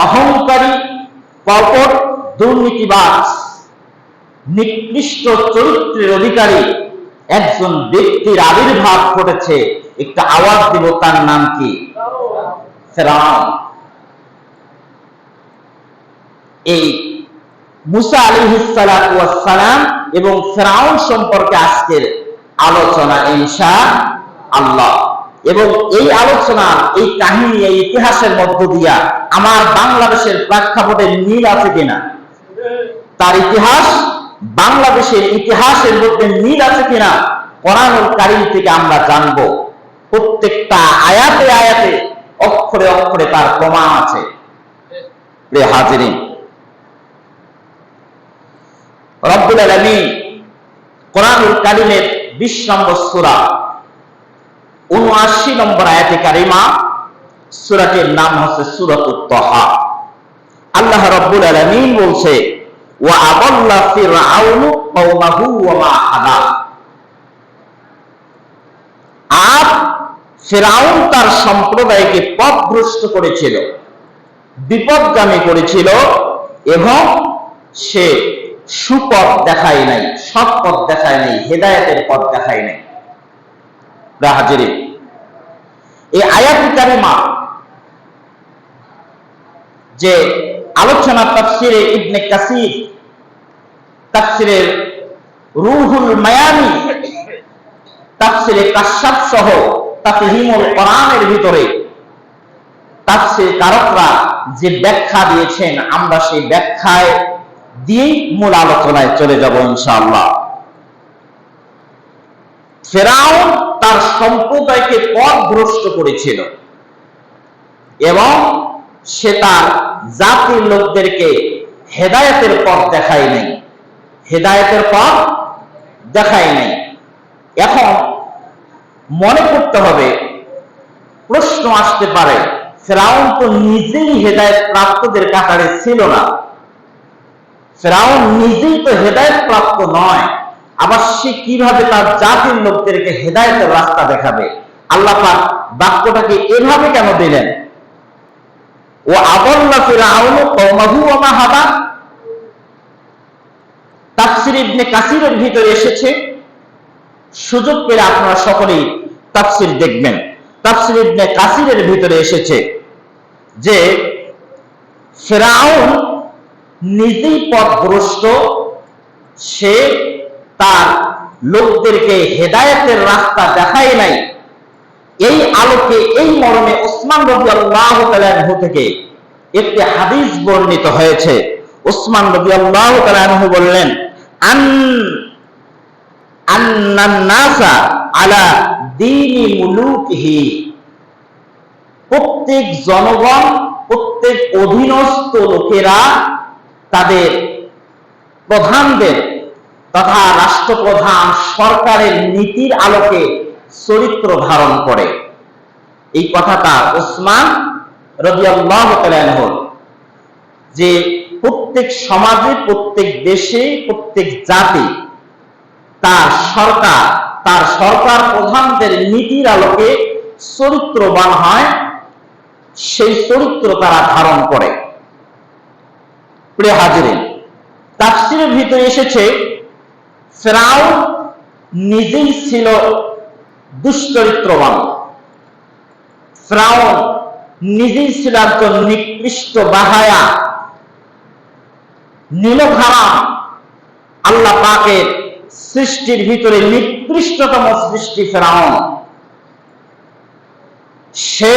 অহংকারী, কপট, দুর্নীতিবাজ, নিকৃষ্ট চরিত্রের অধিকারী একজন ব্যক্তির আবির্ভাব ঘটেছে। একটা আওয়াজ দিব, তার নাম কি? ফেরাউন। এই মুসা আলাইহিস সালাতু ওয়াস সালাম এবং ফেরাউন সম্পর্কে আজকের আলোচনা ইনশাআল্লাহ। এবং এই আলোচনা, এই কাহিনী, এই ইতিহাসের মধ্য দিয়া আমার বাংলাদেশের প্রেক্ষাপটে মিল আছে কিনা, তার ইতিহাস বাংলাদেশের ইতিহাসের মধ্যে মিল আছে কিনা কোরআনুল কারীম থেকে আমরা জানব। প্রত্যেকটা আয়াতে আয়াতে, অক্ষরে অক্ষরে তার প্রমাণ আছে। প্রিয় হাজিরিন, রব্বুল আলামিন কোরআনুল কারীমের 20 নম্বর সূরা 79 নম্বর আয়াতে কারিমা, সূরাটির নাম হচ্ছে সূরাতুত তাহা। আল্লাহ রাব্বুল আলামিন বলছে, ওয়া আদাল্লা ফিরআউনু কওমাহু ওয়া মা হাদা। আর ফিরআউন তার সম্প্রদায়কে পথভ্রষ্ট করেছিল, বিপদগামী করেছিল এবং সে সুপথ দেখায় নাই, সৎ পথ দেখায় নাই, হেদায়েতের পথ দেখায় নাই। হাজিরিন, এই আয়াতুল কারিমা যে আলোচনা তাফসিরে ইবনে কাসির, তাফসিরের রুহুল মায়ানি, তাফসিরে কাশফ সহ তাফহিমুল কোরআনের ভিতরে তাফসির কারকরা যে ব্যাখ্যা দিয়েছেন, আমরা সেই ব্যাখ্যায় দিয়েই মূল আলোচনায় চলে যাব ইনশাআল্লাহ। ফিরআউন তার সম্প্রদায়কে পথভ্রষ্ট করেছিল এবং সে তার জাতির লোকদেরকে হেদায়েতের পথ দেখায় নাই, হেদায়েতের পথ দেখায় নাই। এখন মনে করতে হবে, প্রশ্ন আসতে পারে, ফিরআউন তো নিজেই হেদায়েত প্রাপ্তদের কাতারে ছিল না, ফিরআউন নিজেই তো হেদায়েত প্রাপ্ত নয়, আবার সে কিভাবে তার জাতির লোকদেরকে হেদায়েতের রাস্তা দেখাবে? আল্লাহ পাক বাক্যটাকে এভাবে কেন দিলেন? ও আদাল্লা ফিরআউনু কওমাহু ওয়া মা হাদা। তাফসীর ইবনে কাসিরের ভিতরে এসেছে, সুযোগ পেলে আপনারা সকলেই তাফসীর দেখবেন। তাফসীর ইবনে কাসিরের ভিতরে এসেছে যে ফিরআউন নিজেই পথভ্রষ্ট, সে তার লোকদেরকে হেদায়েতের রাস্তা দেখায় নাই। এই আলোকে, এই মর্মে ওসমান রাদিয়াল্লাহু তাআলা আনহু থেকে একটি হাদিস বর্ণিত হয়েছে। ওসমান রাদিয়াল্লাহু তাআলা আনহু বললেন, আন্নান নাসা আলা দীনি মুলুকিহি। প্রত্যেক জনগণ, প্রত্যেক অধীনস্থ লোকেরা তাদের প্রধানদের তথা রাষ্ট্রপ্রধান সরকারের নীতির আলোকে চরিত্র ধারণ করে। এই কথাটা ওসমান রাদিয়াল্লাহু তাআলা আনহু, যে প্রত্যেক সমাজে, প্রত্যেক দেশে, প্রত্যেক জাতি তার সরকার প্রধানদের নীতির আলোকে চরিত্রবান হয়, সেই চরিত্র তারা ধারণ করে। প্রিয় হাজিরিন, তাফসীরের ভিতরে এসেছে ফিরআউন নিজেই ছিল দুশ্চরিত্রবান, ফিরআউন নিজেই ছিল একজন নিকৃষ্ট বাহায়া, নীলধারা, আল্লাহ পাকের সৃষ্টির ভিতরে নিকৃষ্টতম সৃষ্টি ফিরআউন। সে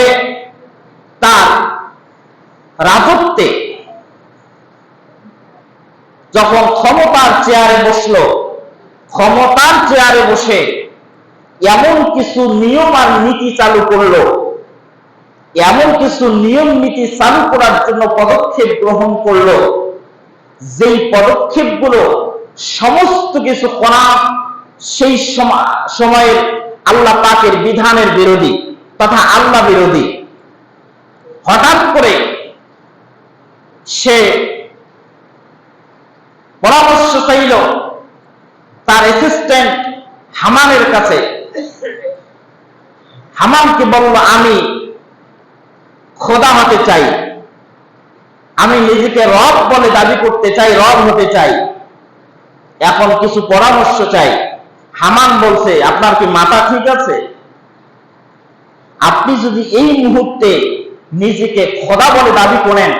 তার রাজত্বে যখন ক্ষমতার চেয়ারে বসলো, ক্ষমতার চেয়ারে বসে এমন কিছু নিয়ম আর নীতি চালু করলো, এমন কিছু নিয়ম নীতি চালু করার জন্য পদক্ষেপ গ্রহণ করলো, যেই পদক্ষেপগুলো সমস্ত কিছু করা সেই সময়ের আল্লাহ পাকের বিধানের বিরোধী তথা আল্লাহ বিরোধী। হঠাৎ করে সে পরামর্শ চাইল তার অ্যাসিস্ট্যান্ট হামানের কাছে। হামানকে বলল, আমি খোদা হতে চাই, আমি নিজেকে রব বলে দাবি করতে চাই, রব হতে চাই, এখন কিছু পরামর্শ চাই। হামান বলছে, আপনার কি মাথা ঠিক আছে? আপনি যদি এই মুহূর্তে নিজেকে খোদা বলে দাবি করেন,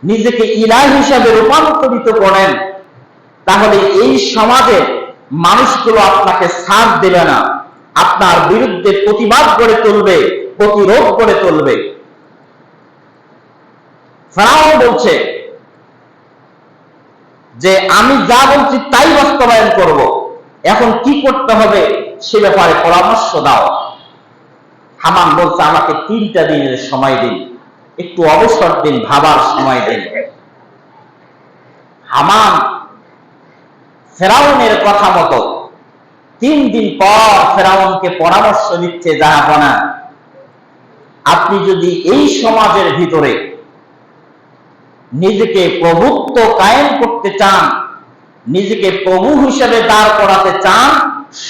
নিজেকে ইলাহ হিসাবে রূপান্তরিত করেন, তাহলে এই সমাজে মানুষগুলো আপনাকে সাথ দেবে না, আপনার বিরুদ্ধে প্রতিবাদ করে তুলবে, প্রতিরোধ করে তুলবে। ফেরাউন বলছে যে আমি যা বলছি তাই বাস্তবায়ন করব, এখন কি করতে হবে সে ব্যাপারে পরামর্শ দাও। হামান বলছে আমাকে 3টা দিনের সময় দিন, একটু অবসর দিন, ভাবার সময় দিন। হামান ফেরাউনের কথা মতো 3 দিন পর ফেরাউনকে পরামর্শ দিচ্ছে, জাহাপনা, আপনি যদি এই সমাজের ভিতরে নিজেকে প্রভুত্ব কায়েম করতে চান, নিজেকে প্রভু হিসেবে দাঁড় করাতে চান,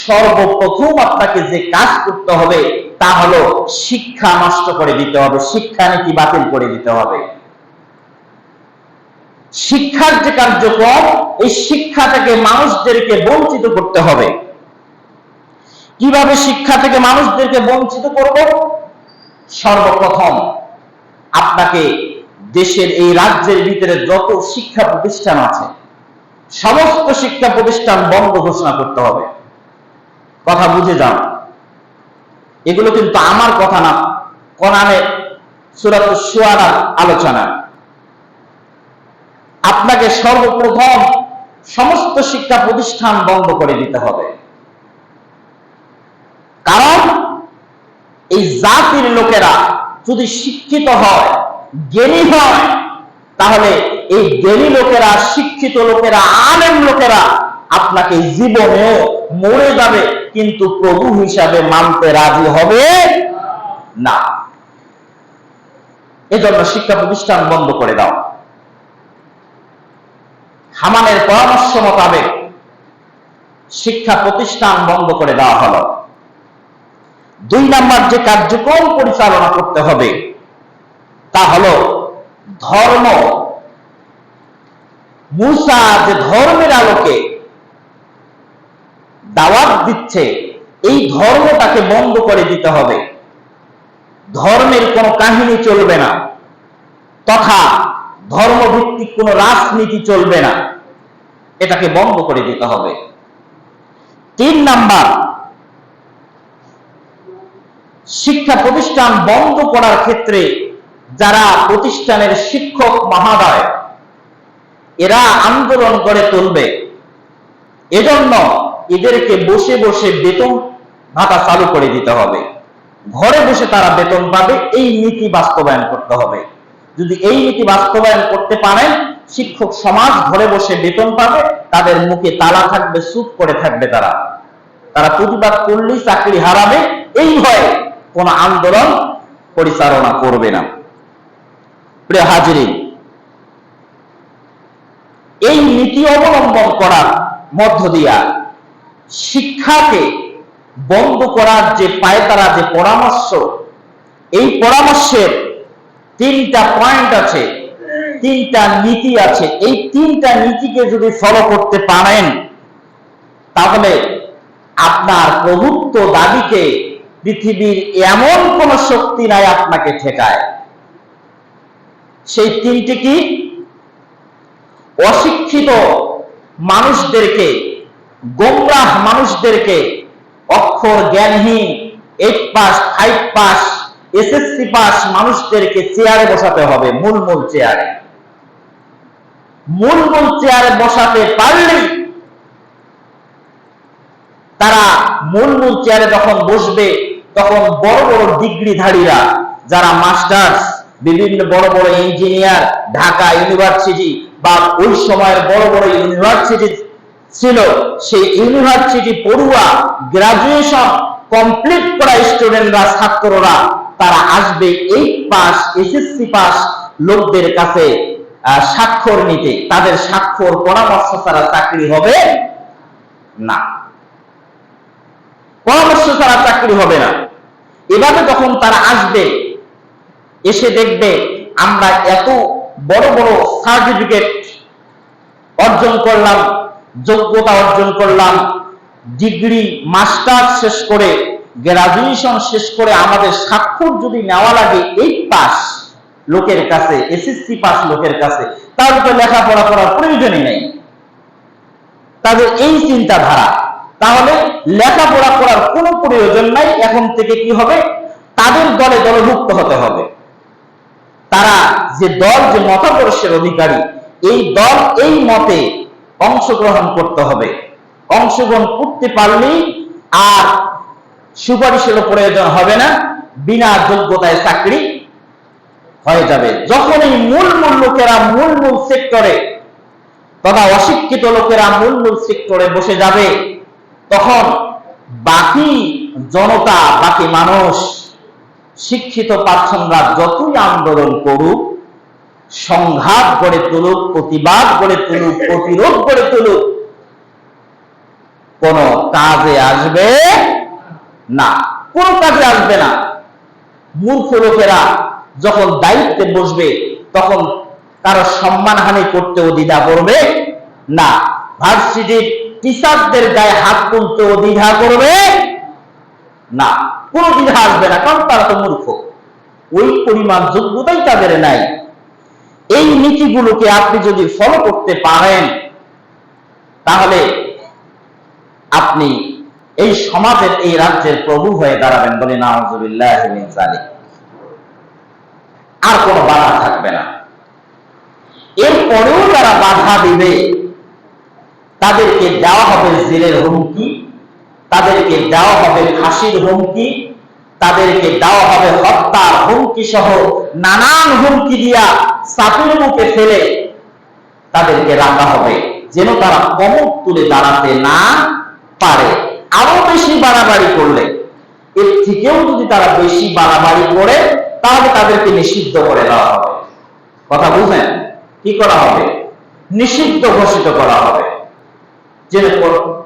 সর্বপ্রথম আপনাকে যে কাজ করতে হবে তা হলো শিক্ষা নষ্ট করে দিতে হবে, শিক্ষানীতি বাতিল করে দিতে হবে। শিক্ষার যে কার্যক্রম, এই শিক্ষাটাকে মানুষদেরকে বঞ্চিত করতে হবে। কিভাবে শিক্ষা থেকে মানুষদেরকে বঞ্চিত করব? সর্বপ্রথম আপনাকে দেশের এই রাজ্যের ভিতরে যত শিক্ষা প্রতিষ্ঠান আছে সমস্ত শিক্ষা প্রতিষ্ঠান বন্ধ ঘোষণা করতে হবে। কথা বুঝে যান, এগুলো কিন্তু আমার কথা না, কোরআনের সূরা শুআরার আলোচনা। আপনাকে সর্বপ্রথম সমস্ত শিক্ষা প্রতিষ্ঠান বন্ধ করে দিতে হবে। কারণ এই জাতির লোকেরা যদি শিক্ষিত হয়, জ্ঞানী হয়, তাহলে এই জ্ঞানী লোকেরা, শিক্ষিত লোকেরা, আলেম লোকেরা আপনাকে জীবনেও মরে যাবে, কিন্তু প্রভু হিসাবে মানতে রাজি হবে না। এজন্য শিক্ষা প্রতিষ্ঠান বন্ধ করে দাও। হামানের পরামর্শ মোতাবেক শিক্ষা প্রতিষ্ঠান বন্ধ করে দেওয়া হলো। 2 নাম্বার যে কার্যক্রম পরিচালনা করতে হবে তা হলো ধর্ম। মূসা যে ধর্মের আলোকে দাওয়াত দিচ্ছে, এই ধর্মটাকে বন্ধ করে দিতে হবে। ধর্মের কোনো কাহিনী চলবে না, তথা ধর্মভিত্তিক কোনো রাজনীতি চলবে না, এটাকে বন্ধ করে দিতে হবে। 3 নাম্বার, শিক্ষা প্রতিষ্ঠান বন্ধ করার ক্ষেত্রে যারা প্রতিষ্ঠানের শিক্ষক মহোদয় এরা আন্দোলন করে তুলবে, এজন্য এদেরকে বসে বসে বেতন ভাতা চালু করে দিতে হবে। ঘরে বসে তারা বেতন পাবে, এই নীতি বাস্তবায়ন করতে হবে। যদি এই নীতি বাস্তবায়ন করতে পারেন, শিক্ষক সমাজ ঘরে বসে বেতন পাবে, তাদের মুখে তালা থাকবে, চুপ করে থাকবে। তারা প্রতিবাদ করলেই চাকরি হারাবে, এই ভয়ে কোন আন্দোলন পরিচালনা করবে না। প্রিয় হাজিরিন, এই নীতি অবলম্বন করার মধ্য দিয়া শিক্ষাকে বন্ধ করার যে পায়তারা, যে পরামর্শ, এই পরামর্শের 3টা পয়েন্ট আছে, 3টা নীতি আছে। এই 3টা নীতিকে যদি ফলো করতে পারেন, তাহলে আপনার প্রভুত্ব দাবিকে পৃথিবীর এমন কোন শক্তি নাই আপনাকে ঠেকায়। সেই 3টি কি? অশিক্ষিত মানুষদেরকে, গোমরাহ মানুষদেরকে, অক্ষর জ্ঞানহীন 8 পাস 5 পাস এসএসসি পাস মানুষদেরকে চেয়ারে বসাতে হবে। মূল চেয়ারে, মূল চেয়ারে বসাতে পারলেই তারা মূল চেয়ারে যখন বসবে, তখন বড় বড় ডিগ্রিধারীরা, যারা মাস্টার্স, বিভিন্ন বড় বড় ইঞ্জিনিয়ার, ঢাকা ইউনিভার্সিটি বা ওই সময়ের বড় বড় ইউনিভার্সিটি ছিল, সেই ইউনিভার্সিটি পড়ুয়া, গ্রাজুয়েশন কমপ্লিট করা স্টুডেন্টরা, ছাত্ররা, তারা আসবে 8 পাস এসএসসি পাস লোকদের কাছে স্বাক্ষর নিতে। তাদের স্বাক্ষর পরামর্শ ছাড়া চাকরি হবে না, পরামর্শ ছাড়া চাকরি হবে না। এভাবে যখন তারা আসবে, এসে দেখবে আমরা এত বড় বড় সার্টিফিকেট অর্জন করলাম, যোগ্যতা অর্জন করলাম, ডিগ্রি মাস্টার শেষ করে, গ্রাজুয়েশন শেষ করে আমাদের স্বাক্ষর যদি নেওয়া লাগে 8 পাস লোকের কাছে, এসএসসি পাস লোকের কাছে, তার তো লেখাপড়া করার প্রয়োজনই নেই। তাদের এই চিন্তাধারা, তাহলে লেখাপড়া করার কোনো প্রয়োজন নাই। এখন থেকে কি হবে? তাদের দলে দলভুক্ত হতে হবে। তারা যে দল, যে মতাদর্শের অধিকারী, এই দল এই মতে অংশগ্রহণ করতে হবে। অংশগ্রহণ করতে পারলেই আর সুপারিশেরও প্রয়োজন হবে না, বিনা যোগ্যতায় চাকরি হয়ে যাবে। যখন এই মূল লোকেরা মূল সেক্টরে তথা অশিক্ষিত লোকেরা মূল সেক্টরে বসে যাবে, তখন বাকি জনতা, বাকি মানুষ, শিক্ষিত পার্সনরা যতই আন্দোলন করুক, সংঘাত গড়ে তুলুক, প্রতিবাদ গড়ে তুলুক, প্রতিরোধ গড়ে তুলুক, কোন কাজে আসবে না, কোন কাজে আসবে না। মূর্খ লোকেরা যখন দায়িত্বে বসবে, তখন কারো সম্মানহানি করতেও দ্বিধা করবে না। ভার্সিটির টিচারদের গায়ে হাত তুলতেও দ্বিধা করবে না, কোন দ্বিধা আসবে না, কারণ তারা তো মূর্খ, ওই পরিমাণ যোগ্যতাই তাদের নাই। এই নীতিগুলোকে আপনি যদি ফলো করতে পারেন, তাহলে আপনি এই সমাজের, এই রাজ্যের প্রভু হয়ে দাঁড়াবেন। বলে নাউযুবিল্লাহি মিন যালিক। আর কোনো বাধা থাকবে না। এরপরেও যারা বাধা দিবে, তাদেরকে দেওয়া হবে জেলের হুমকি, তাদেরকে দেওয়া হবে ফাঁসির হুমকি, তাদেরকে দেওয়া হবে হত্যার হুমকি সহ নানান হুমকি দিয়া চাপের মুখে ফেলে তাদেরকে রাখা হবে, যেন তারা কমর তুলে দাঁড়াতে না পারে। আরো বেশি বাড়াবাড়ি করলে, এর থেকেও যদি তারা বেশি বাড়াবাড়ি করে, তাহলে তাদেরকে নিষিদ্ধ করে দেওয়া হবে। কথা বুঝলেন? কি করা হবে? নিষিদ্ধ ঘোষিত করা হবে, যেন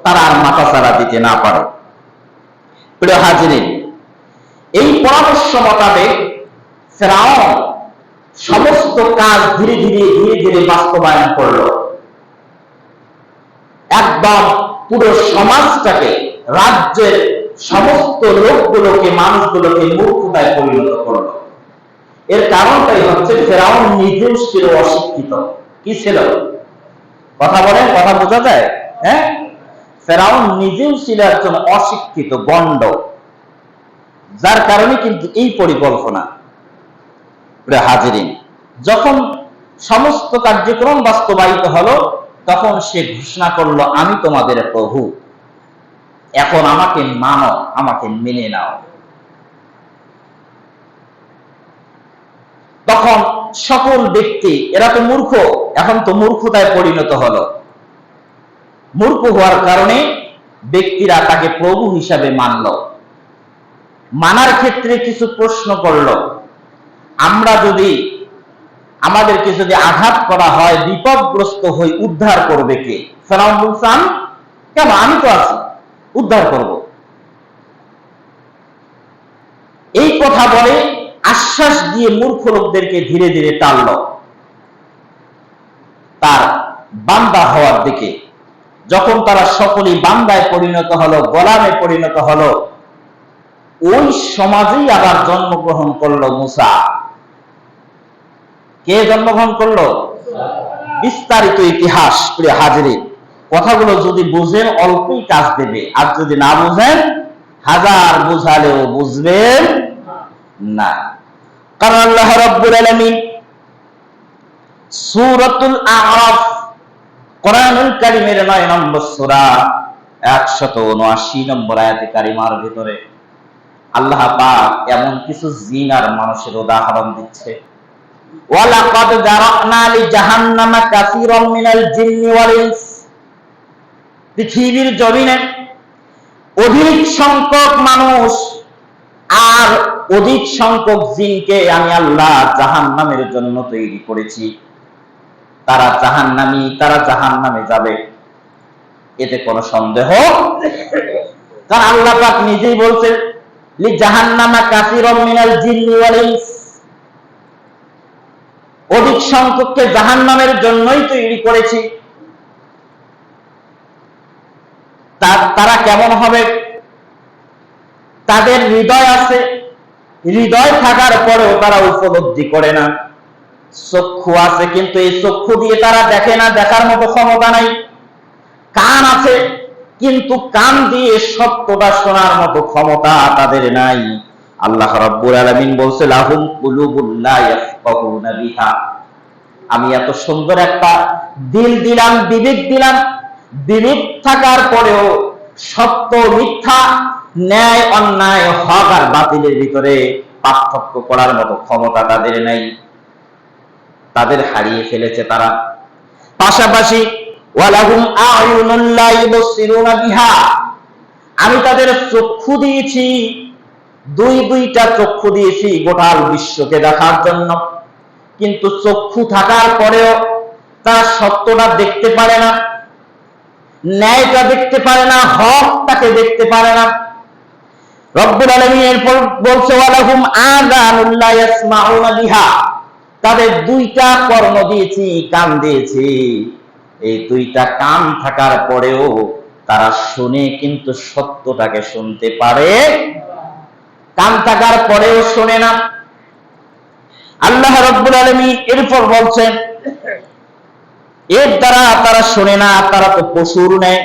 তারা আর মাথাচাড়া দিতে না পারে। প্রিয় হাজিরিন, এই পরামর্শ মোতাবেক ফেরাউন সমস্ত কাজ ধীরে ধীরে বাস্তবায়ন করলো। একদম পুরো সমাজটাকে, রাজ্যের সমস্ত লোকগুলোকে, মানুষগুলোকে মূর্খতায় পরিণত করলো। এর কারণটাই হচ্ছে ফেরাউন নিজেও ছিল অশিক্ষিত। কি ছিল? কথা বলেন, কথা বোঝা যায়? হ্যাঁ, ফেরাউন নিজেও ছিল একজন অশিক্ষিত গণ্ড, যার কারণে কিন্তু এই পরিকল্পনা। হাজিরিন, যখন সমস্ত কার্যক্রম বাস্তবায়িত হলো, তখন সে ঘোষণা করলো, আমি তোমাদের প্রভু, এখন আমাকে মানো, আমাকে মেনে নাও। তখন সকল ব্যক্তি, এরা তো মূর্খ, এখন তো মূর্খতায় পরিণত হলো। মূর্খ হওয়ার কারণে ব্যক্তিরা তাকে প্রভু হিসাবে মানল। মানার ক্ষেত্রে কিছু প্রশ্ন করল, আমাদেরকে যদি আঘাত করা হয়, বিপদগ্রস্ত হই, উদ্ধার করবে কে? ফেরাউন বলছেন, কেন, আমি তো আছি, উদ্ধার করব। এই কথা বলে আশ্বাস দিয়ে মূর্খ লোকদেরকে ধীরে ধীরে টানল তার বান্দা হওয়ার দিকে। যখন তারা সকলেই বান্দায় পরিণত হলো, গোলামে পরিণত হলো, ওই সমাজেই আবার জন্মগ্রহণ করলো মুসা। কে জন্মগ্রহণ করলো? বিস্তারিত ইতিহাস। প্রিয় হাজিরিন, কথাগুলো যদি বুঝেন অল্পই কাজ দেবে, আর যদি না বুঝেন হাজার বুঝালেও বুঝবেন না। কারণ আল্লাহ রাব্বুল আলামিন সূরাতুল আ'রাফ, কোরআনুল কারীমের 9 নম্বর সূরা 179 নম্বর আয়াতে কারিমার ভিতরে আল্লাহ পাক এমন কিছু জিন আর মানুষের উদাহরণ দিচ্ছে। ওয়ালাকাদ জারানা লিজাহান্নামা কাসীরাম মিনাল জিন্নি ওয়াল ইনস, পৃথিবীর জমিনে অধিক সংখ্যক মানুষ আর অধিক সংখ্যক জিনকে আমি আল্লাহ জাহান্নামের জন্য তৈরি করেছি। তারা জাহান্নামী, তারা জাহান্নামে যাবে, এতে কোনো সন্দেহ। কারণ আল্লাহ পাক নিজেই বলছেন, লিজাহান্নামা কাসীরাম মিনাল জিন্নি ওয়াল ইনস, অধিক সংখ্যককে জাহান্নামের জন্যই তৈরি করেছি। তারা কেমন হবে? তাদের হৃদয় আছে, হৃদয় থাকার পরেও তারা উপলব্ধি করে না। চক্ষু আছে, কিন্তু এই চক্ষু দিয়ে তারা দেখে না, দেখার মতো ক্ষমতা নাই। কান আছে, কিন্তু কান দিয়ে সত্যটা শোনার মতো ক্ষমতা তাদের নাই। আল্লাহ রাব্বুল আলামিন বলছে, লাহুম কুলুবুন লা ইয়াফকাহুনা বিহা। আমি এত সুন্দর একটা দিল দিলাম, বিবেক দিলাম, বিবেক থাকার পরেও সত্য মিথ্যা, ন্যায় অন্যায়, হক আর বাতিলের ভিতরে পার্থক্য করার মতো ক্ষমতা তাদের নাই। তাদের হারিয়ে ফেলেছে তারা। পাশাপাশি ওয়ালাহুম আ'য়ুনুন লা ইউবসিরুনা বিহা, আমি তাদের চক্ষু দিয়েছি, দুইটা চক্ষু দিয়েছি গোটা বিশ্বকে দেখার জন্য, কিন্তু চক্ষু থাকার পরেও তারা সত্যটা দেখতে পারে না, ন্যায়টা দেখতে পারে না, হকটাকে দেখতে পারে না। রব্বুল আলামিন এরপর বলছে, ওয়ালাহুম আযানুন লা ইয়াসমাউনা বিহা, তাদের দুইটা কর্ণ দিয়েছি, কান দিয়েছি, এই দুইটা কান থাকার পরেও তারা শুনে, কিন্তু সত্যটাকে শুনতে পারে। কান থাকার পরেও শুনে না। আল্লাহ রাব্বুল আলামিন এরপর বলছেন, এর দ্বারা তারা শুনে না, তারা তো পশুর ন্যায়।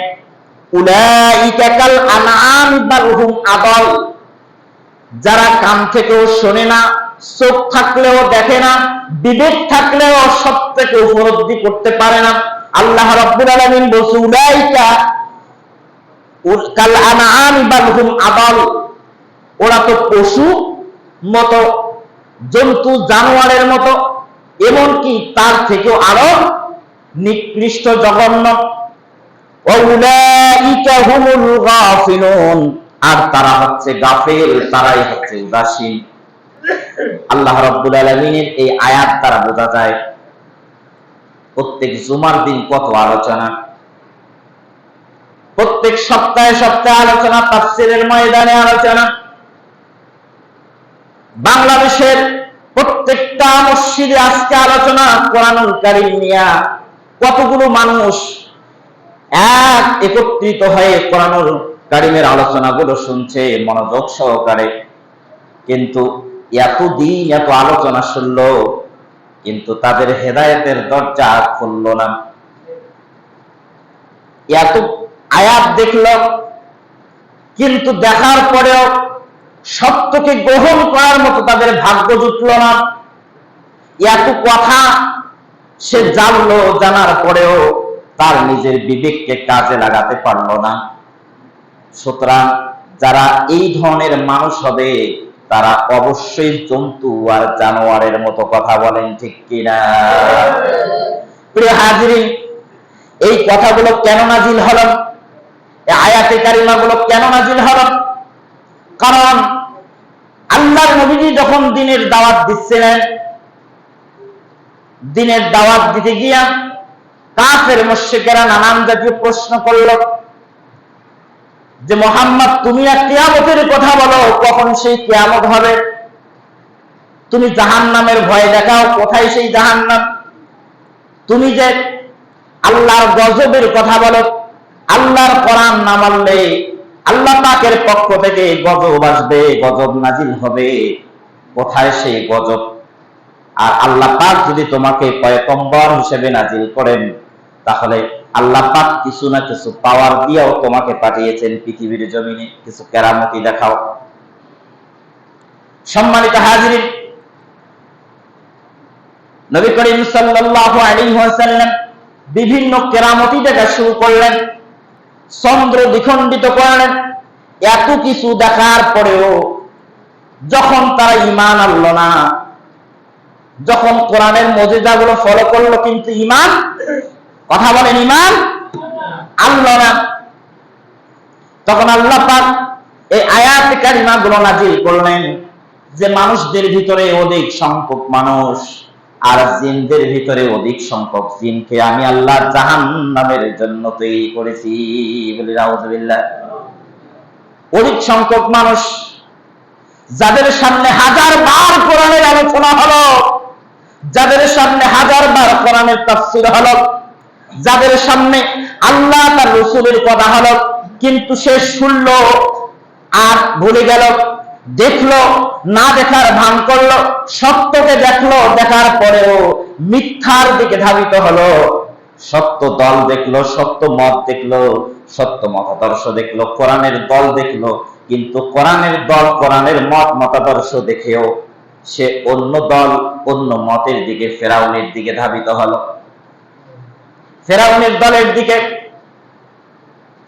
উলাইকা কাল আনআম বাল হুম আদাল, যারা কান থেকেও শোনে না, চোখ থাকলেও দেখে না, বিবেক থাকলেও সত্যকে উপলব্ধি করতে পারে না। আল্লাহ রাব্বুল আলামিন বলছে, উলাইকা কাল আনআম বাল হুম আদাল, ওরা তো পশু মতো, জন্তু জানোয়ারের মতো, এমনকি তার থেকেও আরো নিকৃষ্ট, জঘন্য। ওয়াউলাইকা হুমুল গাফিলুন, আর তারা হচ্ছে গাফেল, তারাই হচ্ছে উদাসীন। আল্লাহ রাব্বুল আলামিনের এই আয়াত দ্বারা বোঝা যায় প্রত্যেক জুমার দিন কত আলোচনা, প্রত্যেক সপ্তাহে সপ্তাহে আলোচনা, তাফসীরের ময়দানে আলোচনা। বাংলাদেশের প্রত্যেকটা মসজিদে আজকে আলোচনা কোরআনুল কারীম নিয়ে। কতগুলো মানুষ একত্রিত হয়ে কোরআনুল কারীমের আলোচনাগুলো শুনছে মনোযোগ সহকারে, কিন্তু এতদিন এত আলোচনা শুনলো, কিন্তু তাদের হেদায়েতের দরজা খুলল না। এত আয়াত দেখলো, কিন্তু দেখার পরেও সত্যকে গ্রহণ করার মতো তাদের ভাগ্য জুটল না। এত কথা সে জানলো, জানার পরেও তার নিজের বিবেককে কাজে লাগাতে পারলো না। সুতরাং যারা এই ধরনের মানুষ হবে, তারা অবশ্যই জন্তু আর জানোয়ারের মতো কথা বলেন, ঠিক কিনা? প্রিয় হাজিরিন, এই কথাগুলো কেন নাজিল হলো? এই আয়াতে কারিমাগুলো কেন নাজিল হলো? কারণ আল্লাহর নবীজি যখন দ্বীনের দাওয়াত দিচ্ছিলেন, দ্বীনের দাওয়াত দিতে গিয়া কাফের মুশরিকেরা নানান জাতীয় প্রশ্ন করল যে, মুহাম্মদ তুমি আর কিয়ামতের কথা বলো, কখন সেই কিয়ামত হবে? তুমি জাহান্নামের ভয় দেখাও, কোথায় সেই জাহান্নাম? তুমি যে আল্লাহর গজবের কথা বলো, আল্লাহর কোরআন না মানলে আল্লাহ পাকের পক্ষ থেকে গজব আসবে, গজব নাজিল হবে, কোথায় সেই গজব? আর আল্লাহ পাক যদি তোমাকে পয়গম্বর হিসেবে নাজিল করেন, তাহলে আল্লাহ পাক কিছু না কিছু পাওয়ার দিয়েও তোমাকে পাঠিয়েছেন পৃথিবীর জমিনে, কিছু কেরামতি দেখাও। সম্মানিত হাজিরিন, নবী করিম সাল্লাল্লাহু আলাইহি ওয়াসাল্লাম বিভিন্ন কেরামতি দেখা শুরু করলেন, চন্দ্র দ্বিখণ্ডিত করলেন। এত কিছু দেখার পরেও যখন তারা ঈমান আনলো না, যখন কোরআনের মুজিজাগুলো ফলো করলো, কিন্তু ঈমান, কথা বলেন, ঈমান আনলো না, তখন আল্লাহ পাক এই আয়াত কারিমাগুলো নাজিল করলেন যে মানুষদের ভিতরে অধিক সংখ্যক মানুষ আর জিনদের ভিতরে অধিক সংখ্যক জিনকে আমি আল্লাহ জাহান্নামের জন্য তৈরি করেছি। বলি নাউযুবিল্লাহ। অধিক সংখ্যক মানুষ যাদের সামনে হাজার বার কোরআনের আলোচনা হলো, যাদের সামনে হাজারবার কোরআনের তাফসীর হলো, যাদের সামনে আল্লাহ তার রাসূলের কথা হলো, কিন্তু সে শুনলো আর ভুলে গেল, দেখলো না দেখার ভান করলো, সত্যকে দেখলো, দেখার পরেও মিথ্যার দিকে ধাবিত হলো। সত্য দল দেখলো, সত্য মত দেখলো, সত্য মতাদর্শ দেখলো, কোরআনের দল দেখলো, কিন্তু কোরআনের দল কোরআনের মত মতাদর্শ দেখেও সে অন্য দল অন্য মতের দিকে, ফেরাউনের দিকে ধাবিত হলো। ফেরাউনের দলের দিকে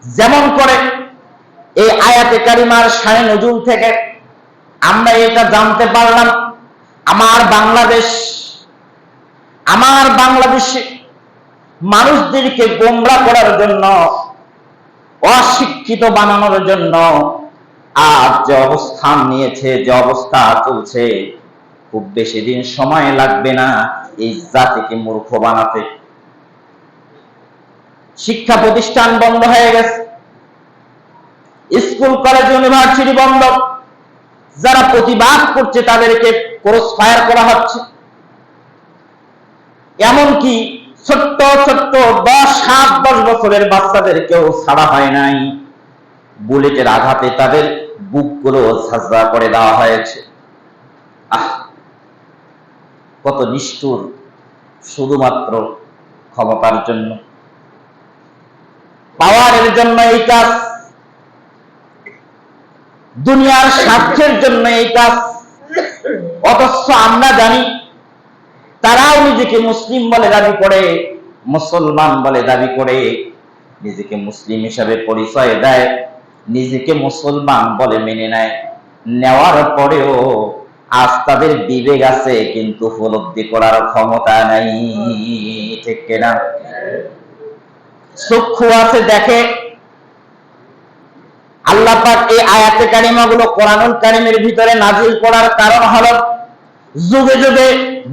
যেমন করে এই আয়াতে কারিমার শানে নজুল থেকে আমরা এটা জানতে পারলাম, আমার বাংলাদেশে মানুষদেরকে গোমরা করার জন্য, অশিক্ষিত বানানোর জন্য আজ যে অবস্থান নিয়েছে, যে অবস্থা চলছে, খুব বেশি দিন সময় লাগবে না এই জাতিকে মূর্খ বানাতে। শিক্ষা প্রতিষ্ঠান বন্ধ হয়ে গেছে, স্কুল কলেজ ইউনিভার্সিটি বন্ধ, যারা প্রতিবাদ করছে তাদেরকে ক্রস ফায়ার করা হচ্ছে। এমনকি ছোট্ট ছোট্ট 7-10 বছরের বাচ্চাদেরকেও ছাড়া হয় নাই, বুলেটের আঘাতে তাদের বুকগুলো ঝাঁঝরা করে দেওয়া হয়েছে। কত নিষ্ঠুর, শুধুমাত্র ক্ষমতার জন্য, পাওয়ারের জন্য এই কাজ, দুনিয়ার স্বার্থের জন্য এই কাজ। অথচ আমরা জানি তারাও নিজেকে মুসলিম বলে দাবি করে, মুসলমান বলে দাবি করে, নিজেকে মুসলিম হিসাবে পরিচয় দেয়, নিজেকে মুসলমান বলে মেনে নেয়। নেওয়ার পরেও আজ তাদের বিবেক আছে, কিন্তু উপলব্ধি করার ক্ষমতা নাই। ঠিক কিনা? চক্ষু আছে, দেখে। আল্লাহ পাক এই আয়াতে কারিমাগুলো কোরআনুল কারীমের ভিতরে নাজিল করার কারণ হলো, যুগে যুগে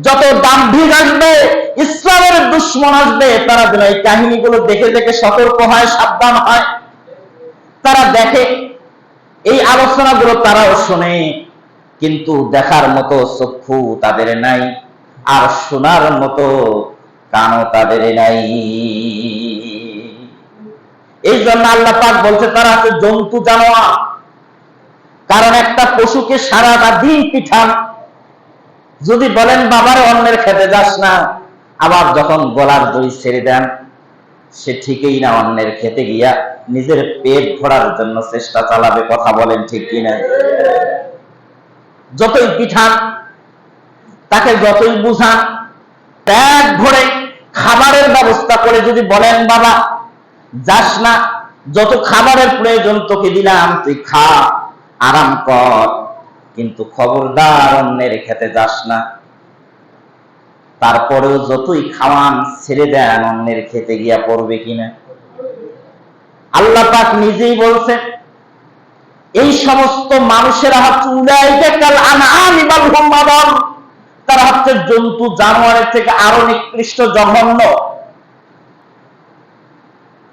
যত দাম্ভিক আসবে, ইসলামের দুশমন আসবে, তারা যেন এই কাহিনীগুলো দেখে দেখে সতর্ক হয়, সাবধান হয়। তারা দেখে, এই আলোচনাগুলো তারাও শোনে, কিন্তু দেখার মতো চক্ষু তাদের নাই, আর শোনার মতো কানও তাদের নাই। এই জন্য আল্লাহ পাক বলছে তারা হচ্ছে জন্তু, জানোয়ার। কারণ একটা পশুকে সারাটা দিন পিঠান, যদি বলেন বাবারে অন্যের খেতে যাস না, আবার যখন গলার দড়ি ছেড়ে দেন, সে ঠিকই না অন্যের খেতে গিয়া নিজের পেট ভরার জন্য চেষ্টা চালাবে। কথা বলেন ঠিক কিনা? যতই পিঠান, তাকে যতই বুঝান, পেট ভরে খাবারের ব্যবস্থা করে যদি বলেন বাবা যাস না, যত খাবারের প্রয়োজন তোকে দিলাম, তুই খা, আরাম কর, কিন্তু খবরদার অন্যের খেতে যাস না, তারপরেও যতই খাওয়ান ছেড়ে দেন, অন্যের খেতে গিয়া পড়বে কিনা? আল্লাহ পাক নিজেই বলছে এই সমস্ত মানুষেরা হচ্ছে উলাইকা কাল আনআমি বাল হুম আদাল, তারা হচ্ছে জন্তু, জানোয়ারের থেকে আরো নিকৃষ্ট, জঘন্য।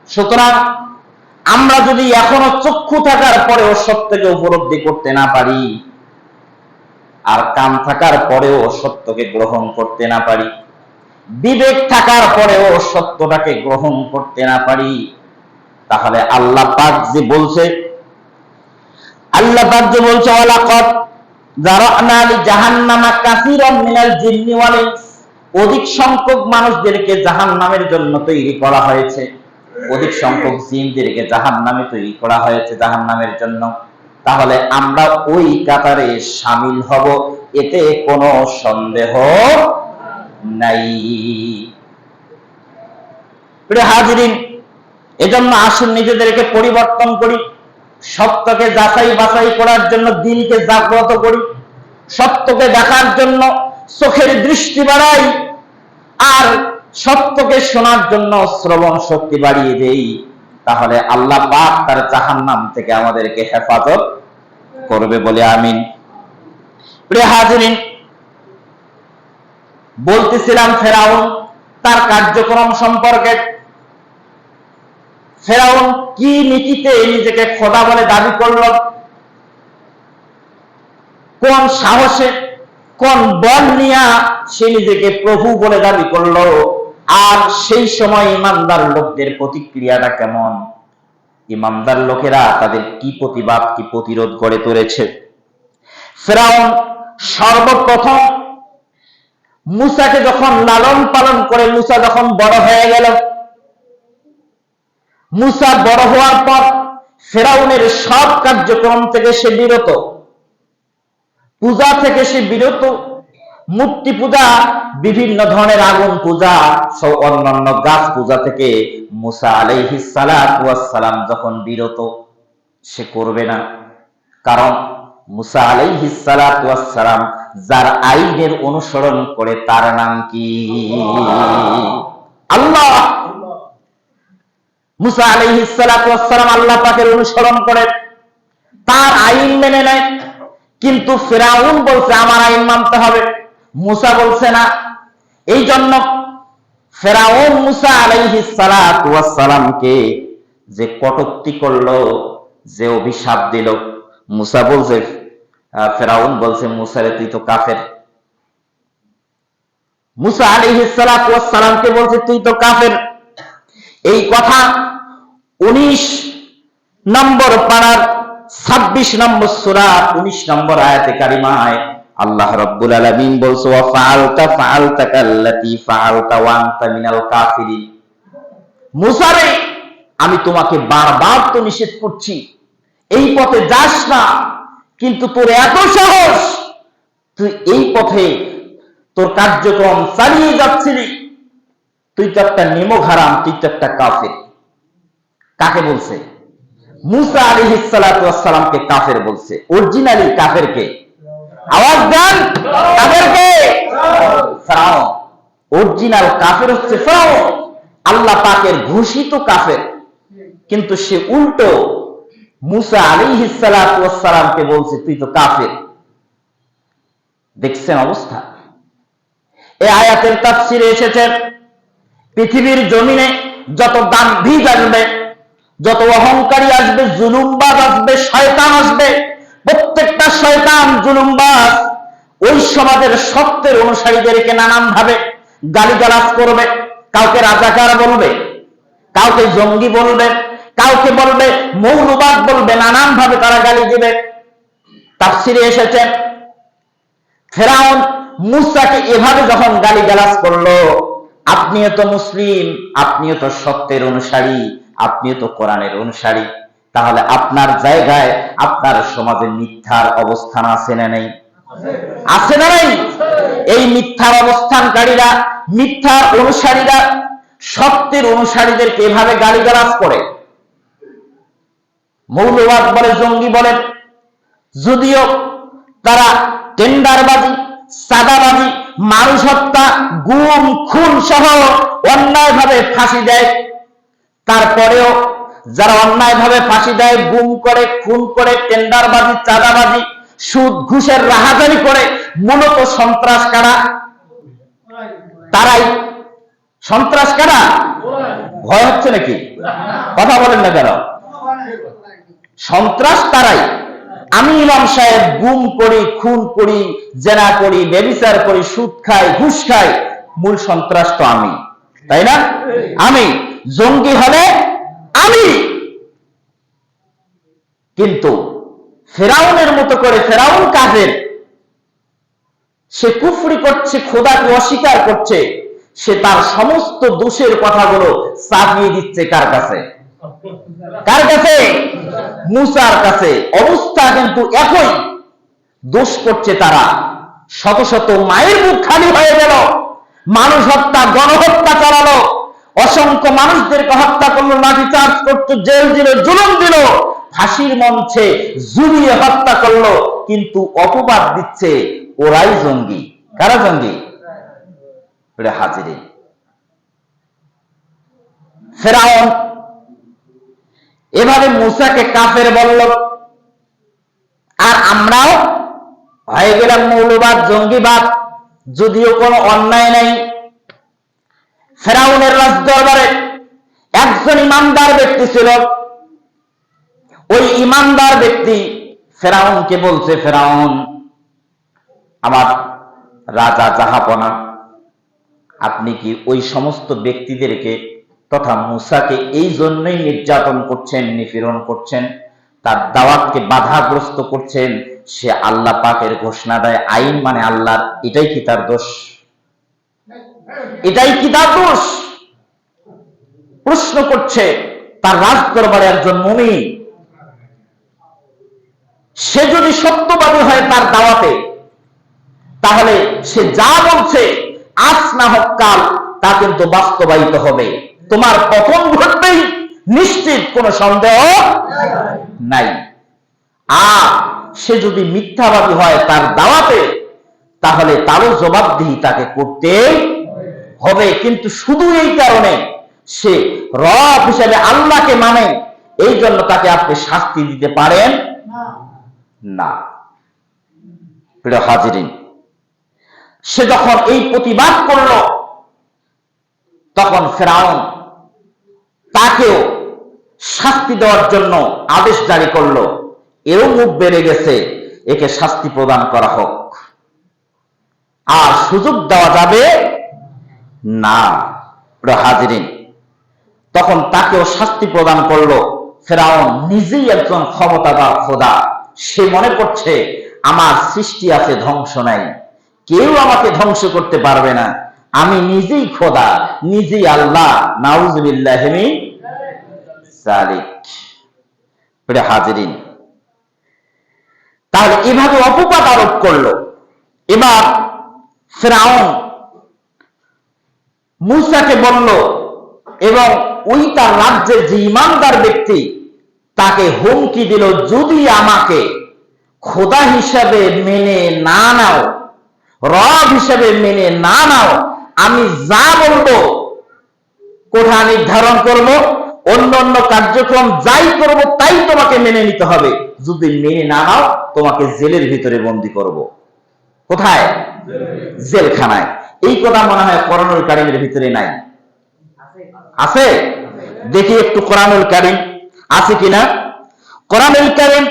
সুতরাং আমরা যদি এখনো চক্ষু থাকার পরেও সত্যকে উপলব্ধি করতে না পারি, আর কান থাকার পরেও সত্যকে গ্রহণ করতে না পারি, বিবেক থাকার পরেও সত্যটাকে গ্রহণ করতে না পারি, তাহলে আল্লাহ পাক যে বলছে ওয়ালাকাদ যারানা লি জাহান্নামা কাসীরাম মিনাল জিন্নি ওয়াল ইনস, অধিক সংখ্যক মানুষদেরকে জাহান্নামের জন্য তৈরি করা হয়েছে, অধিক সংখ্যক জিনদেরকে জাহান্নামে তৈরি করা হয়েছে জাহান্নামের জন্য। তাহলে আমরা ওই কাতারে শামিল হব, এতে কোনো সন্দেহ নাই। প্রিয় হাজিরিন, এজন্য আসুন নিজেদেরকে পরিবর্তন করি, সত্যকে যাচাই বাছাই করার জন্য দিলকে জাগ্রত করি, সত্যকে দেখার জন্য চোখের দৃষ্টি বাড়াই, আর সত্যকে শোনার জন্য শ্রবণ শক্তি বাড়িয়ে দেই। তাহলে আল্লাহ পাক তার জাহান্নাম থেকে আমাদেরকে হেফাজত করবে বলে আমিন। প্রিয় হাজিরিন, বলতেছিলাম ফেরাউন তার কার্যক্রম সম্পর্কে। ফেরাউন কি নীতিতে নিজেকে খোদা বলে দাবি করল, কোন সাহসে কোন বল নিয়া সে নিজেকে প্রভু বলে দাবি করলো, আর সেই সময় ইমানদার লোকদের প্রতিক্রিয়াটা কেমন, ইমানদার লোকেরা তাদের কি প্রতিবাদ কি প্রতিরোধ গড়ে তুলেছে। ফিরআউন সর্বপ্রথম মূসাকে যখন লালন পালন করে, মূসা যখন বড় হয়ে গেল, মূসা বড় হওয়ার পর ফিরআউনের সব কার্যক্রম থেকে সে বিরত, পূজা থেকে সে বিরত, মূর্তি পূজা, বিভিন্ন ধরনের আগুন পূজা, সব অন্যান্য গাছ পূজা থেকে মূসা আলাইহিস সালাতু ওয়াস সালাম যখন বিরত, সে করবে না। কারণ মূসা আলাইহিস সালাতু ওয়াস সালাম যার আইনের অনুসরণ করে তার নাম কি? আল্লাহ। মূসা আলাইহিস সালাতু ওয়াস সালাম আল্লাহ পাকের অনুসরণ করে, তার আইন মেনে নেয়। কিন্তু ফিরআউন বলছে আমার আইন মানতে হবে, মূসা বলছে না। এই জন্য ফিরআউন মূসা আলাইহিস সালাতু ওয়াস সালামকে যে কটূক্তি করলো, যে অভিশাপ দিল, মূসা বলছে, ফিরআউন বলছে মূসারে তুই তো কাফের। মূসা আলাইহিস সালাতু ওয়াস সালামকে বলছে তুই তো কাফের। এই কথা 19 নম্বর পারার 26 নম্বর সূরা 19 নম্বর আয়াতে কারিমায় আল্লাহ রাব্বুল আলামিন বলছে ওয়া ফাআলতা কাল্লাতী ফাআলতা ওয়া আনতা মিনাল কাফিরিন। মূসা রে, আমি তোমাকে বারবার তো নিষেধ করছি এই পথে যাস না, কিন্তু তোর এত সাহস, তুই এই পথে তোর কার্যক্রম চালিয়ে যাচ্ছিলি, তুই তো একটা নেমো হারাম, তুই তো একটা কাফের। কাকে বলছে? মূসা আলাইহিস সালাতু ওয়াস সালামকে কাফের বলছে। অরিজিনালি কাফের কে? আওয়াজ দেন, কাফের কে? ফিরআউন। অরিজিনাল কাফের হচ্ছে ফিরআউন, আল্লাহ পাকের ঘোষিত কাফের। কিন্তু সে উল্টো মূসা আলাইহিস সালাতু ওয়াস সালামকে বলছে তুই তো কাফের। দেখছেন অবস্থা? এই আয়াতের তাফসিরে এসেছে পৃথিবীর জমিনে যত দাম্ভিক আসবে, যত অহংকারী আসবে, জুলুমবাজ আসবে, শয়তান আসবে, প্রত্যেকটা শয়তান জুলুমবাজ ওই সমাজের সত্যের অনুসারীদেরকে নানান ভাবে গালিগালাজ করবে। কাউকে রাজাকার বলবে, কাউকে জঙ্গি বলবে, কাউকে বলবে মৌলবাদ বলবে, নানান ভাবে তারা গালি দিবে। তাফসিরে এসেছে ফিরআউন মূসাকে এভাবে যখন গালিগালাজ করলো, আপনিও তো মুসলিম, আপনিও তো সত্যের অনুসারী, আপনিও তো কোরআনের অনুসারী, তাহলে আপনার জায়গায় আপনার সমাজে মিথ্যার অবস্থান আছে না নেই? আছে না নেই? এই মিথ্যার অবস্থানকারীরা, মিথ্যার অনুসারীরা সত্যের অনুসারীদেরকে এভাবে গালিগালাজ করে, মৌলবাদ বলে, জঙ্গি বলে। যদিও তারা টেন্ডারবাজি, চাঁদাবাজি, মানুষ হত্যা, গুম খুন সহ অন্যায়ভাবে ফাঁসি দেয়, তারপরেও যারা অন্যায়ভাবে ফাঁসি দেয়, গুম করে, খুন করে, টেন্ডারবাজি, চাঁদাবাজি, সুদ ঘুষের রাহাজানি করে, মূলত সন্ত্রাস কারা? তারাই। সন্ত্রাস কারা? ভয় হচ্ছে নাকি? কথা বলেন না কেন? সন্ত্রাস তারাই। আমি ইমাম সাহেব গুম করি, খুন করি, জেনা করি, ব্যভিচার করি, সুদ খাই, ঘুষ খাই, মূল সন্ত্রাস তো আমি, তাই না? আমি জঙ্গি হলে আমি। কিন্তু ফিরআউনের মতো করে, ফিরআউন কাফের, সে কুফরি করছে, খোদাকে অস্বীকার করছে, সে তার সমস্ত দোষের কথাগুলো চাপিয়ে দিচ্ছে কার কাছে? কার কাছে? মূসার কাছে। অবস্থা কিন্তু একই, দোষ করছে তারা। শত শত মায়ের মুখ খালি হয়ে গেল, মানুষ হত্যা, গণহত্যা চালালো, অসংখ্য মানুষদেরকে হত্যা করলো, লাঠিচার্জ করতো, জেল দিল, জুলুম দিল, ফাঁসির মঞ্চে ঝুলিয়ে হত্যা করলো, কিন্তু অপবাদ দিচ্ছে ওরাই জঙ্গি। কারা জঙ্গি? হাজিরে ফিরআউন এভাবে মূসাকে কাফের বলল, আর আমরাও হয়ে গেলাম মৌলবাদ, জঙ্গিবাদ, যদিও কোনো অন্যায় নাই। ফিরআউনের রাজ দরবারে একজন ইমানদার ব্যক্তি ছিল। ওই ইমানদার ব্যক্তি ফিরআউনকে বলছে, ফিরআউন, আমার রাজা জাহাপনা, আপনি কি ওই সমস্ত ব্যক্তিদেরকে তথা মুসাকে এই জন্যই নির্যাতন করছেন, নিপীড়ন করছেন, তার দাওয়াতকে বাধাগ্রস্ত করছেন? সে আল্লাহ পাকের ঘোষণা দেয়, আইন মানে আল্লাহর, এটাই কি তার দোষ? এটাই কি তার দোষ? প্রশ্ন করছে তার রাজ দরবারে একজন মুমিন। সে যদি সত্যবাদী হয় তার দাওয়াতে, তাহলে সে যা বলছে আজ না হোক কাল তা কিন্তু বাস্তবায়িত হবে। তোমার পতন ঘটবেই নিশ্চিত, কোনো সন্দেহ নাই। আর সে যদি মিথ্যাবাদী হয় তার দাওয়াতে, তাহলে তারও জবাবদিহি তাকে করতে হবে। কিন্তু শুধু এই কারণে সে রব হিসেবে আল্লাহকে মানে, এই জন্য তাকে আপনি শাস্তি দিতে পারেন না। প্রিয় হাজিরিন, সে যখন এই প্রতিবাদ করল, তখন ফেরাউন তাকেও শাস্তি দেওয়ার জন্য আদেশ জারি করলো। এও মুখ বেড়ে গেছে, একে শাস্তি প্রদান করা হোক, আর সুযোগ দেওয়া যাবে না। প্রিয় হাজিরিন, তখন তাকেও শাস্তি প্রদান করলো। ফেরাউন নিজেই একজন ক্ষমতাধর খোদা, সে মনে করছে আমার সৃষ্টি আছে, ধ্বংস নাই, কেউ আমাকে ধ্বংস করতে পারবে না, আমি নিজেই খোদা, নিজেই আল্লাহ। নাউজুবিল্লাহি মিন যালিক। প্রিয় হাজিরিন, তাহলে এভাবে অপবাদ আরোপ করলো। এবার ফেরাউন মূসাকে বলল, এবং ওই তার রাজ্যের যে ইমানদার ব্যক্তি তাকে হুমকি দিল, যদি আমাকে খোদা হিসাবে মেনে না নাও, রব হিসাবে মেনে না নাও, আমি যা বলবো, কোঠা নির্ধারণ করব, অন্য অন্য কার্যক্রম যাই করব তাই তোমাকে মেনে নিতে হবে। যদি মেনে না নাও, তোমাকে জেলের ভিতরে বন্দী করব। কোথায়? জেলখানায়। এই কথা মনে হয় কোরআনুল কারীমের ভিতরে নাই। আছে? দেখি একটু কোরআনুল কারীম আছে কিনা। কোরআনুল কারীম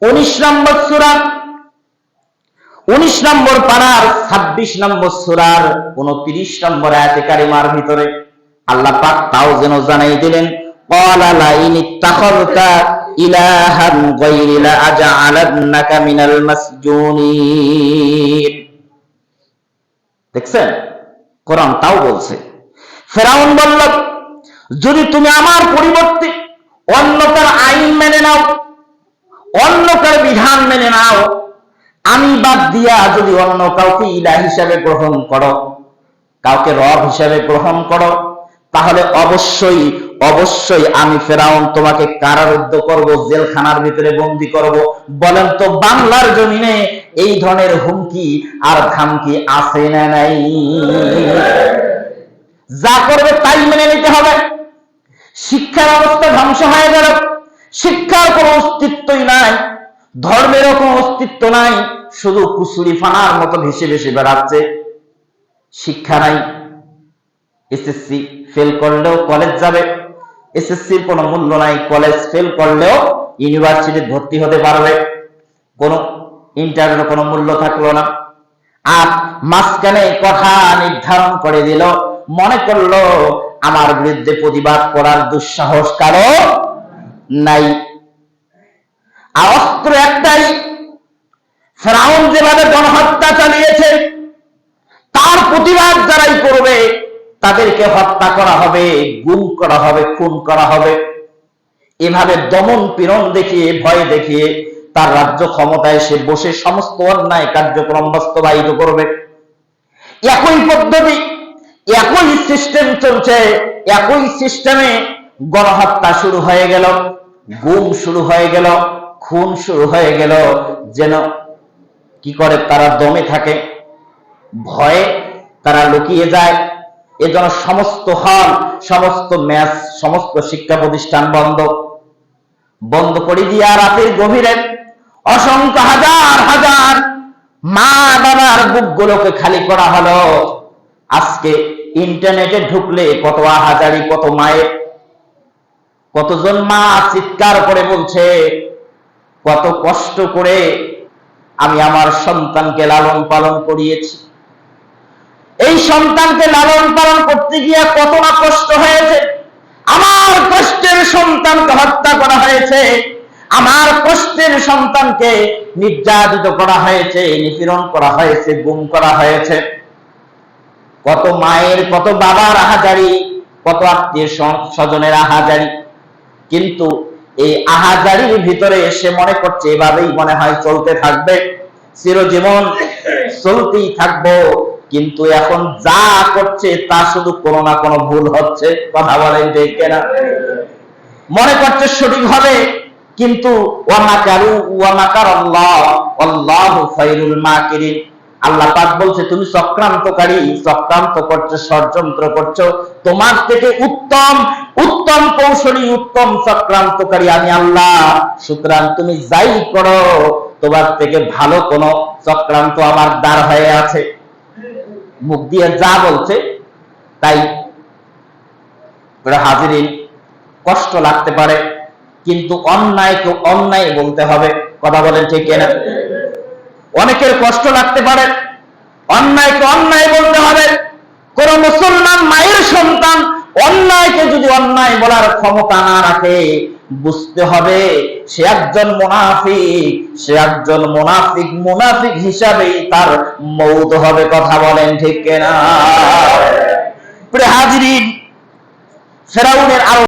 19 নম্বর সূরা, 19 নম্বর পারার 26 নম্বর সূরার 29 নম্বর আয়াতে কারিমার ভিতরে আল্লাহ পাক তাও যেন জানাই দিলেন, ক্বালা লা ইন ইত্তাখাযতা ইলাহান গায়রি লা আজআলান্নাকা মিনাল মাসজুনিন। দেখছেন, কোরআন তাও বলছে। ফেরাউন বলল, যদি তুমি আমার পরিবর্তে অন্য কার আইন মেনে নাও, অন্য কার বিধান মেনে নাও, আমি বাদ দিয়া যদি অন্য কাউকে ইলাহ হিসাবে গ্রহণ করো, কাউকে রব হিসাবে গ্রহণ করো, তাহলে অবশ্যই অবশ্যই আমি ফেরাউন তোমাকে কারারুদ্ধ করব, জেলখানার ভিতরে বন্দী করব। বলেন তো বাংলার জমিনে এই ধরনের হুমকি আর ধামকি আছে না নাই? যা করবে তাই মেনে নিতে হবে। শিক্ষার অবস্থা ধ্বংস হয়ে গেল, শিক্ষার কোনো অস্তিত্বই নাই, ধর্মেরও কোনো অস্তিত্ব নাই, শুধু কুসুরি ফানার মতো ভেসে ভেসে বেড়াচ্ছে। শিক্ষা নাই, এসএসসি ফেল করলেও কলেজ যাবে, এসএসসির কোনো মূল্য নাই, কলেজ ফেল করলেও ইউনিভার্সিটি ভর্তি হতে পারবে, কোনো ইন্টারভিউর কোনো মূল্য থাকলো না। আর মাঝখানে কথা নির্ধারণ করে দিল, মনে করলো আমার বিরুদ্ধে প্রতিবাদ করার দুঃসাহস কারো নাই। আর অস্ত্র একটাই, ফেরাউন যেভাবে গণহত্যা চালিয়েছে, তার প্রতিবাদ যারাই করবে তাদেরকে হত্যা করা হবে, গুম করা হবে, খুন করা হবে। এভাবে দমন পীড়ন দেখিয়ে, ভয় দেখিয়ে তার রাজ্য ক্ষমতায় সে বসে সমস্ত অন্যায় কার্যক্রম বাস্তবায়িত করবে। একই পদ্ধতি, একই সিস্টেম চলছে, একই সিস্টেমে গণহত্যা শুরু হয়ে গেল, গুম শুরু হয়ে গেল, খুন শুরু হয়ে গেল। যেন কি করে তারা দমে থাকে, ভয়ে তারা লুকিয়ে যায়। এজন্য সমস্ত হল, সমস্ত ম্যাচ, সমস্ত শিক্ষা প্রতিষ্ঠান বন্ধ বন্ধ করে দিয়া রাতের গভীরে অসংখ্য হাজার হাজার মা বাবার বুকগুলোকে খালি করা হলো। আজকে ইন্টারনেটে ঢুকলে কত হাজারি, কত মায়ের, কতজন মা চিৎকার করে বলছে কত কষ্ট করে আমি আমার সন্তানকে লালন পালন করিয়েছি। এই সন্তানকে লালন পালন করতে গিয়ে কত না কষ্ট হয়েছে। আমার কষ্টের সন্তানকে হত্যা করা হয়েছে, আমার কষ্টের সন্তানকে নির্যাতিত করা হয়েছে, নিপীড়ন করা হয়েছে, গুম করা হয়েছে। কত মায়ের, কত বাবার আহাজারি, কত আত্মীয় স্বজনের আহাজারি। কিন্তু এই আহাজারির ভিতরে সে মনে করছে এভাবেই মনে হয় চলতে থাকবে, চিরজীবন চলতেই থাকবো। কিন্তু এখন যা করছে তা শুধু কোনো না কোনো ভুল হচ্ছে। কথা বলেন ঠিক কিনা? মনে করছে সঠিক হবে, কিন্তু ওয়া মাকারু ওয়া মাকারাল্লাহ আল্লাহু খায়রুল মাকিরিন। আল্লাহ পাক বলছে তুমি চক্রান্তকারী, চক্রান্ত করছো, ষড়যন্ত্র করছো, তোমার থেকে উত্তম উত্তম কৌশলী, উত্তম চক্রান্তকারী আমি আল্লাহ। সুতরাং তুমি যাই করো, তোমার থেকে ভালো কোন চক্রান্ত আমার দাঁড় হয়ে আছে। মুখ দিয়ে যা বলছে তাই। হাজিরিন, কষ্ট লাগতে পারে, কিন্তু অন্যায়কে অন্যায় বলতে হবে। কথা বলেন ঠিক কিনা? অনেকের কষ্ট লাগতে পারে, অন্যায়কে অন্যায় বলতে হবে। কোন মুসলমান মায়ের সন্তান অন্যায়কে যদি অন্যায় বলার ক্ষমতা না রাখে, বুঝতে হবে সে একজন মুনাফিক, সে একজন মুনাফিক। মুনাফিক হিসাবেই তার মওত হবে। কথা বলেন ঠিক কিনা? হাজিরিন, ফেরাউনের আরো